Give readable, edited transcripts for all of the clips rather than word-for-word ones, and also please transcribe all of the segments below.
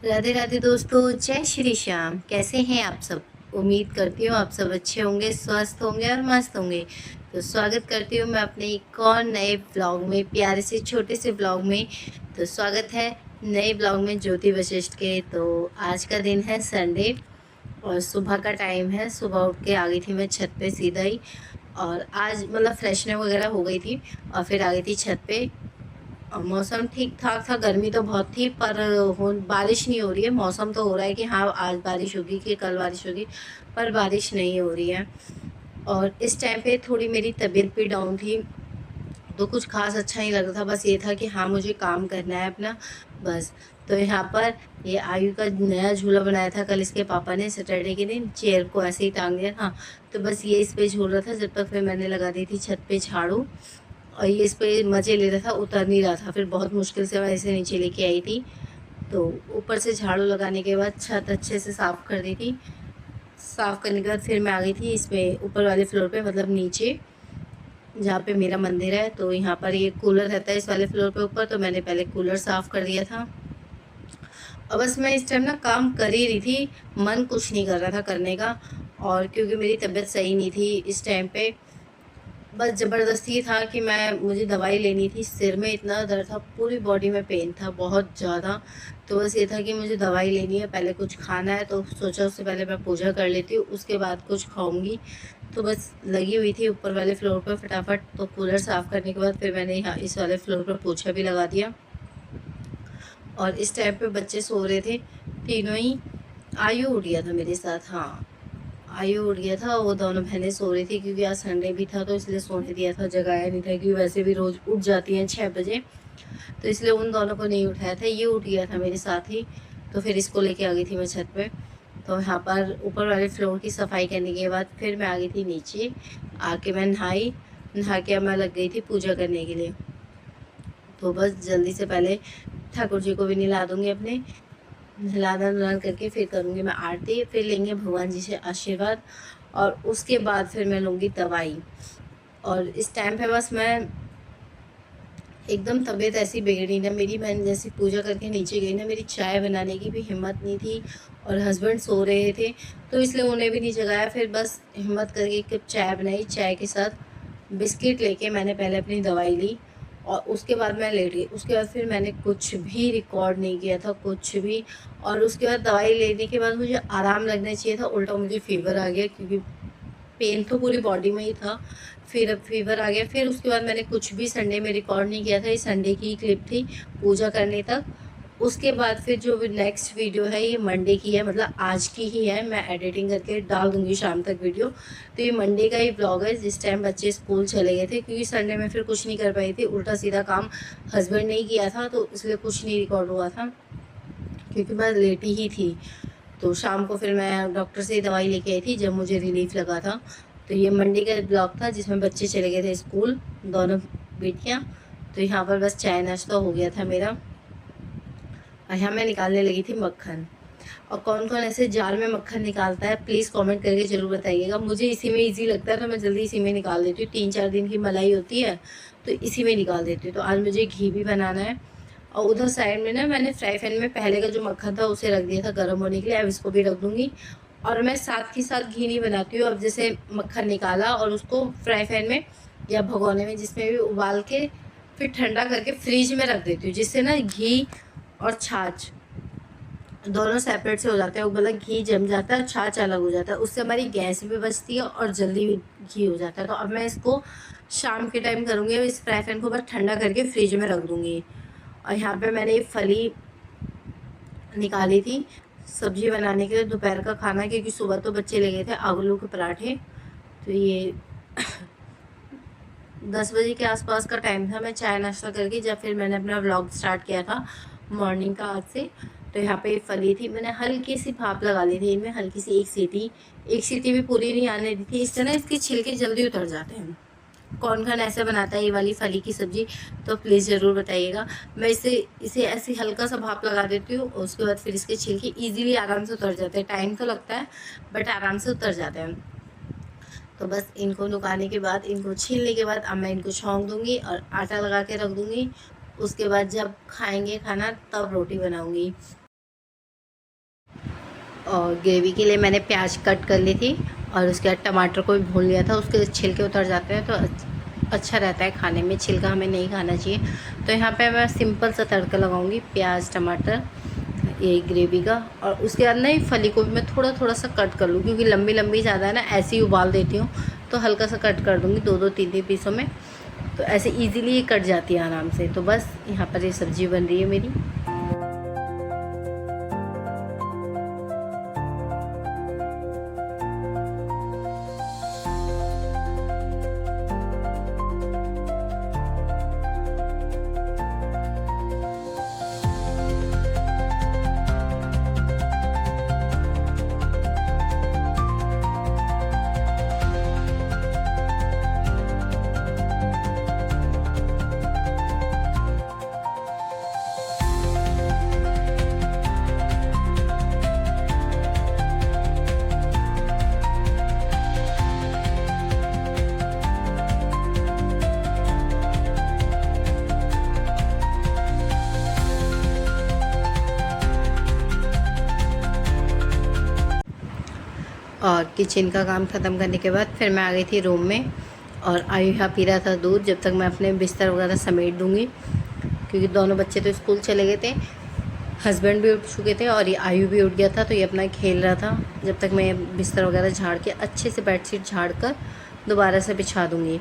राधे राधे दोस्तों, जय श्री श्याम। कैसे हैं आप सब? उम्मीद करती हूँ आप सब अच्छे होंगे, स्वस्थ होंगे और मस्त होंगे। तो स्वागत करती हूँ मैं अपने एक और नए ब्लॉग में, प्यारे से छोटे से ब्लॉग में। तो स्वागत है नए ब्लॉग में ज्योति वशिष्ठ के। तो आज का दिन है संडे और सुबह का टाइम है। सुबह उठ के आ गई थी मैं छत पे सीधा ही, और आज मतलब फ्रेशनर वगैरह हो गई थी और फिर आ गई थी छत पे। और मौसम ठीक ठाक था, गर्मी तो बहुत थी पर बारिश नहीं हो रही है। मौसम तो हो रहा है कि हाँ आज बारिश होगी कि कल बारिश होगी, पर बारिश नहीं हो रही है। और इस टाइम पे थोड़ी मेरी तबीयत भी डाउन थी, तो कुछ खास अच्छा नहीं लग रहा था। बस ये था कि हाँ मुझे काम करना है अपना, बस। तो यहाँ पर ये आयु का नया झूला बनाया था कल इसके पापा ने, सैटरडे के दिन चेयर को ऐसे ही टांग दिया था। तो बस ये इस पे झूल रहा था जब तक फिर मैंने लगा दी थी छत पे झाड़ू, और ये इस पे मज़े ले रहा था, उतर नहीं रहा था। फिर बहुत मुश्किल से मैं इसे नीचे लेके आई थी। तो ऊपर से झाड़ू लगाने के बाद छत अच्छे से साफ़ कर दी थी। साफ़ करने के बाद फिर मैं आ गई थी इसमें ऊपर वाले फ्लोर पे, मतलब नीचे जहाँ पे मेरा मंदिर है। तो यहाँ पर ये कूलर रहता है इस वाले फ्लोर पे ऊपर, तो मैंने पहले कूलर साफ़ कर दिया था। और बस मैं इस टाइम ना काम कर ही रही थी, मन कुछ नहीं कर रहा था करने का। और क्योंकि मेरी तबीयत सही नहीं थी इस टाइम पे, बस ज़बरदस्ती था कि मुझे दवाई लेनी थी। सिर में इतना दर्द था, पूरी बॉडी में पेन था बहुत ज़्यादा। तो बस ये था कि मुझे दवाई लेनी है, पहले कुछ खाना है। तो सोचा उससे पहले मैं पूजा कर लेती हूँ, उसके बाद कुछ खाऊंगी। तो बस लगी हुई थी ऊपर वाले फ्लोर पर फटाफट। तो कूलर साफ़ करने के बाद फिर मैंने यहाँ इस वाले फ्लोर पर पोछा भी लगा दिया। और इस टाइम पे बच्चे सो रहे थे तीनों ही। आयु उठ गया था मेरे साथ, हाँ आयु उठ गया था। वो दोनों बहनें सो रही थी क्योंकि आज संडे भी था, तो इसलिए सोने दिया था, जगाया नहीं था, क्योंकि वैसे भी रोज़ उठ जाती हैं 6 बजे। तो इसलिए उन दोनों को नहीं उठाया था, ये उठ गया था मेरे साथ ही। तो फिर इसको लेके आ गई थी मैं छत पे। तो यहाँ पर ऊपर वाले फ्लोर की सफाई करने के बाद फिर मैं आ गई थी नीचे। आके मैं नहा के अब मैं लग गई थी पूजा करने के लिए। तो बस जल्दी से पहले ठाकुर जी को भी नहला दूँगी अपने, नहलाना करके फिर करूँगी मैं आरती, फिर लेंगे भगवान जी से आशीर्वाद, और उसके बाद फिर मैं लूँगी दवाई। और इस टाइम पे बस मैं एकदम तबीयत ऐसी बिगड़ी ना मेरी, मैंने जैसे पूजा करके नीचे गई ना, मेरी चाय बनाने की भी हिम्मत नहीं थी। और हस्बैंड सो रहे थे तो इसलिए उन्हें भी नहीं जगाया। फिर बस हिम्मत करके एक कप चाय बनाई, चाय के साथ बिस्किट लेके मैंने पहले अपनी दवाई ली और उसके बाद मैं लेट गई। उसके बाद फिर मैंने कुछ भी रिकॉर्ड नहीं किया था, कुछ भी। और उसके बाद दवाई लेने के बाद मुझे आराम लगना चाहिए था, उल्टा मुझे फीवर आ गया, क्योंकि पेन तो पूरी बॉडी में ही था। फिर अब फीवर आ गया। फिर उसके बाद मैंने कुछ भी संडे में रिकॉर्ड नहीं किया था, ये संडे की क्लिप थी पूजा करने तक। उसके बाद फिर जो नेक्स्ट वीडियो है ये मंडे की है, मतलब आज की ही है। मैं एडिटिंग करके डाल दूँगी शाम तक वीडियो। तो ये मंडे का ही ब्लॉग है, जिस टाइम बच्चे स्कूल चले गए थे, क्योंकि संडे में फिर कुछ नहीं कर पाई थी, उल्टा सीधा काम हस्बैंड ने ही किया था, तो इसलिए कुछ नहीं रिकॉर्ड हुआ था, क्योंकि मैं लेटी ही थी। तो शाम को फिर मैं डॉक्टर से दवाई लेके आई थी जब मुझे रिलीफ लगा था। तो ये मंडे का ब्लॉग था जिसमें बच्चे चले गए थे स्कूल, दोनों बेटियां। तो यहाँ पर बस चाय नाश्ता हो गया था मेरा, और यहाँ मैं निकालने लगी थी मक्खन। और कौन कौन ऐसे जार में मक्खन निकालता है प्लीज़ कमेंट करके ज़रूर बताइएगा। मुझे इसी में इजी लगता है तो मैं जल्दी इसी में निकाल देती हूँ। 3-4 दिन की मलाई होती है तो इसी में निकाल देती हूँ। तो आज मुझे घी भी बनाना है। और उधर साइड में ना मैंने फ्राई पैन में पहले का जो मक्खन था उसे रख दिया था गर्म होने के लिए, अब इसको भी रख दूँगी। और मैं साथ ही साथ घी नहीं बनाती हूँ। अब जैसे मक्खन निकाला और उसको फ्राई पैन में या भगोने में जिसमें भी उबाल के फिर ठंडा करके फ्रिज में रख देती हूँ, जिससे ना घी और छाछ दोनों सेपरेट से हो जाते हैं। मतलब घी जम जाता है, छाछ अलग हो जाता है, उससे हमारी गैस भी बचती है और जल्दी भी घी हो जाता है। तो अब मैं इसको शाम के टाइम करूँगी। अब इस फ्राई पैन को बस ठंडा करके फ्रिज में रख दूँगी। और यहाँ पे मैंने फली निकाली थी सब्जी बनाने के लिए, दोपहर का खाना, क्योंकि सुबह तो बच्चे ले गए थे आलू के पराठे। तो ये 10 बजे के आसपास का टाइम था, मैं चाय नाश्ता करके जब फिर मैंने अपना व्लॉग स्टार्ट किया था मॉर्निंग का आज से। तो यहाँ पे फली थी, मैंने हल्की सी भाप लगा ली थी इनमें, हल्की सी एक सीटी भी पूरी नहीं आने दी थी। इस तरह इसके छिलके जल्दी उतर जाते हैं। कौन कौन ऐसे बनाता है ये वाली फली की सब्ज़ी, तो प्लीज़ ज़रूर बताइएगा। मैं इसे ऐसे हल्का सा भाप लगा देती हूँ, उसके बाद फिर इसके छिलके इजीली आराम से उतर जाते हैं। टाइम तो लगता है बट आराम से उतर जाते हैं। तो बस इनको नुकाने के बाद, इनको छीलने के बाद अब मैं इनको छौंक दूँगी और आटा लगा के रख दूँगी। उसके बाद जब खाएंगे खाना तब रोटी बनाऊँगी। और ग्रेवी के लिए मैंने प्याज कट कर ली थी और उसके बाद टमाटर को भी भून लिया था। उसके छिलके उतर जाते हैं तो अच्छा रहता है खाने में, छिलका हमें नहीं खाना चाहिए। तो यहाँ पे मैं सिंपल सा तड़का लगाऊंगी, प्याज टमाटर ये ग्रेवी का। और उसके बाद ना फली को भी मैं थोड़ा थोड़ा सा कट कर लूँ, क्योंकि लंबी लंबी ज़्यादा है ना, ऐसे ही उबाल देती हूँ तो हल्का सा कट कर दूँगी 2-2 3-3 पीसों में, तो ऐसे ईज़िली ये कट जाती है आराम से। तो बस यहाँ पर ये सब्ज़ी बन रही है मेरी। और किचन का काम ख़त्म करने के बाद फिर मैं आ गई थी रूम में, और आयु यहाँ पी रहा था दूध, जब तक मैं अपने बिस्तर वगैरह समेट दूँगी, क्योंकि दोनों बच्चे तो स्कूल चले गए थे, हस्बैंड भी उठ चुके थे और ये आयु भी उठ गया था, तो ये अपना खेल रहा था। जब तक मैं बिस्तर वगैरह झाड़ के अच्छे से बेडशीट झाड़ कर दोबारा से बिछा दूँगी,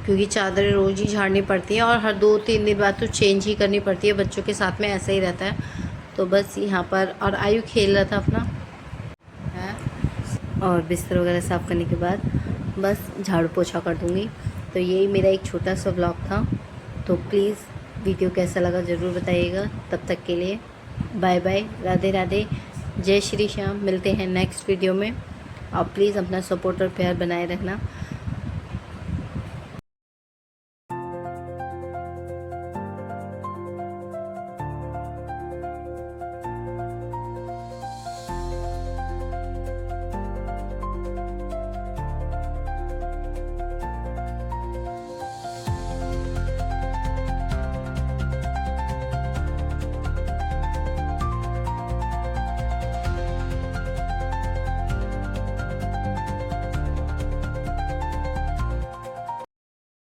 क्योंकि चादरें रोज़ ही झाड़नी पड़ती हैं और हर 2-3 दिन बाद तो चेंज ही करनी पड़ती है, बच्चों के साथ में ऐसा ही रहता है। तो बस यहाँ पर, और आयु खेल रहा था अपना, और बिस्तर वगैरह साफ़ करने के बाद बस झाड़ू पोछा कर दूँगी। तो यही मेरा एक छोटा सा व्लॉग था। तो प्लीज़ वीडियो कैसा लगा ज़रूर बताइएगा। तब तक के लिए बाय बाय, राधे राधे, जय श्री श्याम। मिलते हैं नेक्स्ट वीडियो में। और प्लीज़ अपना सपोर्ट और प्यार बनाए रखना।